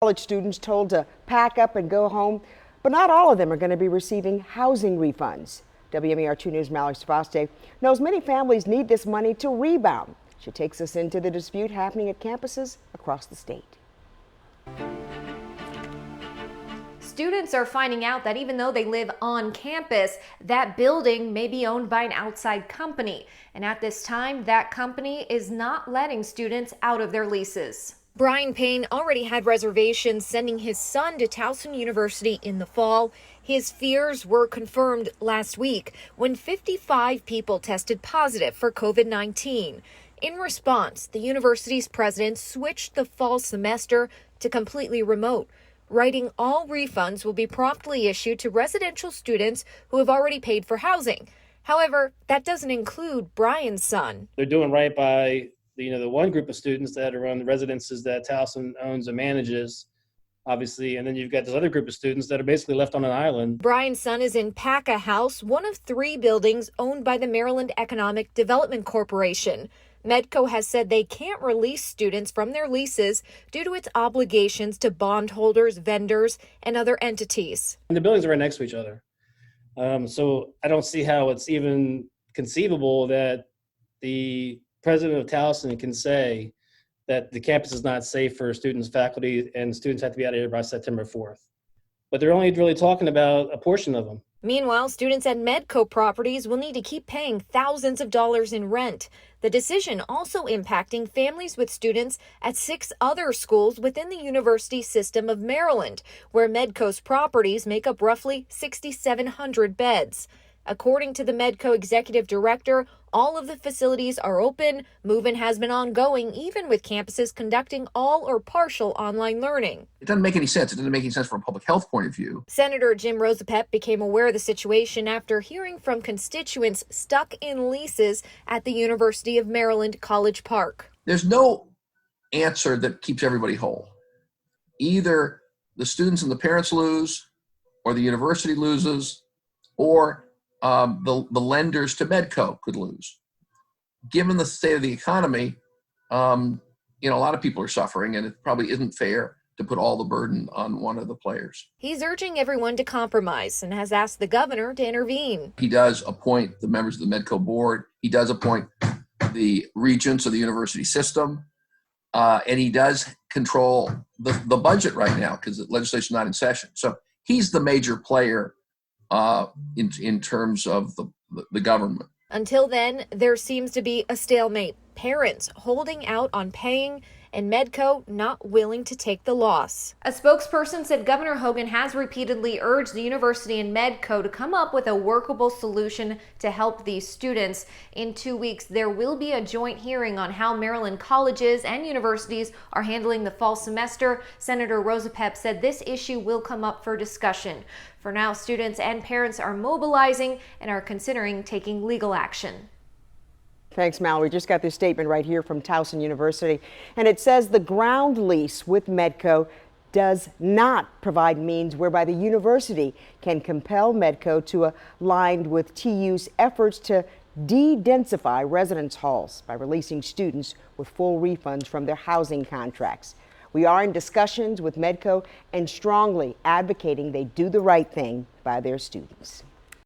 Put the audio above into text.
College students told to pack up and go home, but not all of them are going to be receiving housing refunds. WMAR 2 News' Mallory Savaste knows many families need this money to rebound. She takes us into the dispute happening at campuses across the state. Students are finding out that even though they live on campus, that building may be owned by an outside company. And at this time, that company is not letting students out of their leases. Brian Payne already had reservations sending his son to Towson University in the fall. His fears were confirmed last week when 55 people tested positive for COVID-19. In response, the university's president switched the fall semester to completely remote, writing all refunds will be promptly issued to residential students who have already paid for housing. However, that doesn't include Brian's son. They're doing right by the one group of students that are on the residences that Towson owns and manages, obviously, and then you've got this other group of students that are basically left on an island. Brian's son is in Paca House, one of 3 buildings owned by the Maryland Economic Development Corporation. Medco has said they can't release students from their leases due to its obligations to bondholders, vendors, and other entities. And the buildings are right next to each other. So I don't see how it's even conceivable that the president of Towson can say that the campus is not safe for students, faculty, and students have to be out of here by September 4th. But they're only really talking about a portion of them. Meanwhile, students at Medco Properties will need to keep paying thousands of dollars in rent. The decision also impacting families with students at 6 other schools within the university system of Maryland, where Medco's properties make up roughly 6,700 beds. According to the Medco executive director, all of the facilities are open. Move-in has been ongoing, even with campuses conducting all or partial online learning. It doesn't make any sense. It doesn't make any sense from a public health point of view. Senator Jim Rosenthal became aware of the situation after hearing from constituents stuck in leases at the University of Maryland College Park. There's no answer that keeps everybody whole. Either the students and the parents lose, or the university loses, or the lenders to Medco could lose. Given the state of the economy, a lot of people are suffering, and it probably isn't fair to put all the burden on one of the players. He's urging everyone to compromise and has asked the governor to intervene. He does appoint the members of the Medco board. He does appoint the regents of the university system, and he does control the budget right now because the legislation is not in session. So he's the major player in terms of the government. Until then, there seems to be a stalemate. Parents holding out on paying and Medco not willing to take the loss. A spokesperson said Governor Hogan has repeatedly urged the university and Medco to come up with a workable solution to help these students. In 2 weeks, there will be a joint hearing on how Maryland colleges and universities are handling the fall semester. Senator Rosenthal said this issue will come up for discussion. For now, students and parents are mobilizing and are considering taking legal action. Thanks, Mallory. We just got this statement right here from Towson University, and it says the ground lease with Medco does not provide means whereby the university can compel Medco to align with TU's efforts to de-densify residence halls by releasing students with full refunds from their housing contracts. We are in discussions with Medco and strongly advocating they do the right thing by their students.